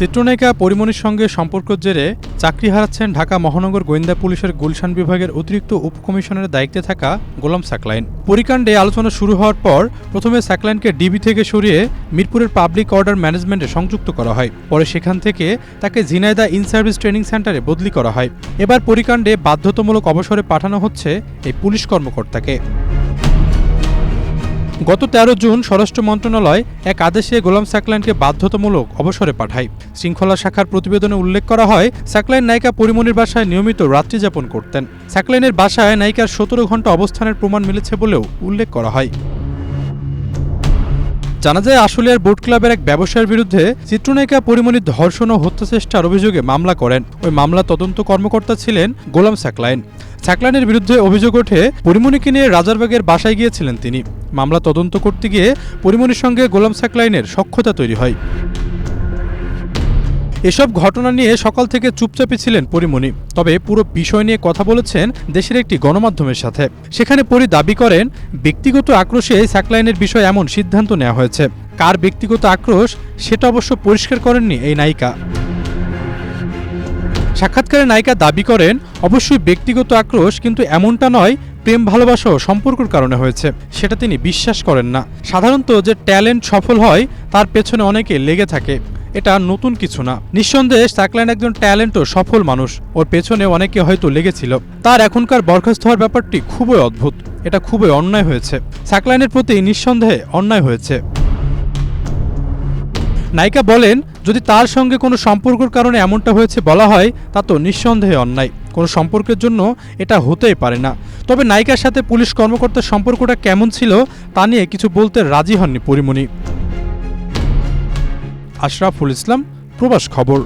চিত্রনায়িকা পরিমণির সঙ্গে সম্পর্কের জেরে চাকরি হারাচ্ছেন ঢাকা মহানগর গোয়েন্দা পুলিশের গুলশান বিভাগের অতিরিক্ত উপকমিশনারের দায়িত্বে থাকা গোলাম সাকলাইন। পরিকাণ্ডে আলোচনা শুরু হওয়ার পর প্রথমে সাকলাইনকে ডিবি থেকে সরিয়ে মিরপুরের পাবলিক অর্ডার ম্যানেজমেন্টে সংযুক্ত করা হয়। পরে সেখান থেকে তাকে ঝিনাইদহ ইন সার্ভিস ট্রেনিং সেন্টারে বদলি করা হয়। এবার পরিকাণ্ডে বাধ্যতামূলক অবসরে পাঠানো হচ্ছে এই পুলিশ কর্মকর্তাকে। গত ১৩ জুন স্বরাষ্ট্র মন্ত্রণালয় এক আদেশে গোলাম সাকলাইনকে বাধ্যতামূলক অবসরে পাঠায়। শৃঙ্খলা শাখার প্রতিবেদনে উল্লেখ করা হয়, সাকলাইন নায়িকা পরিমণির বাসায় নিয়মিত রাত্রি যাপন করতেন। সাকলাইনের বাসায় নায়িকার ১৭ ঘণ্টা অবস্থানের প্রমাণ মিলেছে বলেও উল্লেখ করা হয়। জানা যায়, আশুলিয়ার বোট ক্লাবের এক ব্যবসায়ীর বিরুদ্ধে চিত্রনায়িকা পরিমণির ধর্ষণ ও হত্যাচেষ্টার অভিযোগে মামলা করেন। ওই মামলা তদন্ত কর্মকর্তা ছিলেন গোলাম সাকলাইন। সাকলাইনের বিরুদ্ধে অভিযোগ ওঠে, পরিমণিকে নিয়ে রাজারবাগের বাসায় গিয়েছিলেন তিনি। মামলা তদন্ত করতে গিয়ে পরিমণির সঙ্গে গোলাম সাকলাইনের সখ্যতা তৈরি হয়। এসব ঘটনা নিয়ে সকাল থেকে চুপচাপই ছিলেন পরিমণি। তবে পুরো বিষয় নিয়ে কথা বলেছেন দেশের একটি গণমাধ্যমের সাথে। সেখানে পরি দাবি করেন, ব্যক্তিগত আক্রোশে সাকলাইনের বিষয়ে এমন সিদ্ধান্ত নেওয়া হয়েছে। কার ব্যক্তিগত আক্রোশ সেটা অবশ্য পরিষ্কার করেননি এই নায়িকা। সাক্ষাৎকারে নায়িকা দাবি করেন, অবশ্যই ব্যক্তিগত আক্রোশ, কিন্তু এমনটা নয় প্রেম ভালোবাসা ও সম্পর্কের কারণে হয়েছে, সেটা তিনি বিশ্বাস করেন না। সাধারণত যে ট্যালেন্ট সফল হয় তার পেছনে অনেকে লেগে থাকে, এটা নতুন কিছু না। নিঃসন্দেহে সাকলাইন একজন ট্যালেন্ট ও সফল মানুষ, ওর পেছনে অনেকে হয়তো লেগেছিল। তার এখনকার বরখাস্ত হওয়ার ব্যাপারটি খুবই অদ্ভুত, এটা খুবই অন্যায় হয়েছে। সাকলাইনের প্রতি নিঃসন্দেহে অন্যায় হয়েছে। নায়িকা বলেন, যদি তার সঙ্গে কোনো সম্পর্কের কারণে এমনটা হয়েছে বলা হয়, তা তো নিঃসন্দেহে অন্যায়। কোনো সম্পর্কের জন্য এটা হতেই পারে না। তবে নায়িকার সাথে পুলিশ কর্মকর্তার সম্পর্কটা কেমন ছিল তা নিয়ে কিছু বলতে রাজি হননি পরিমণি। আশরাফুল ইসলাম, প্রবাস খবর।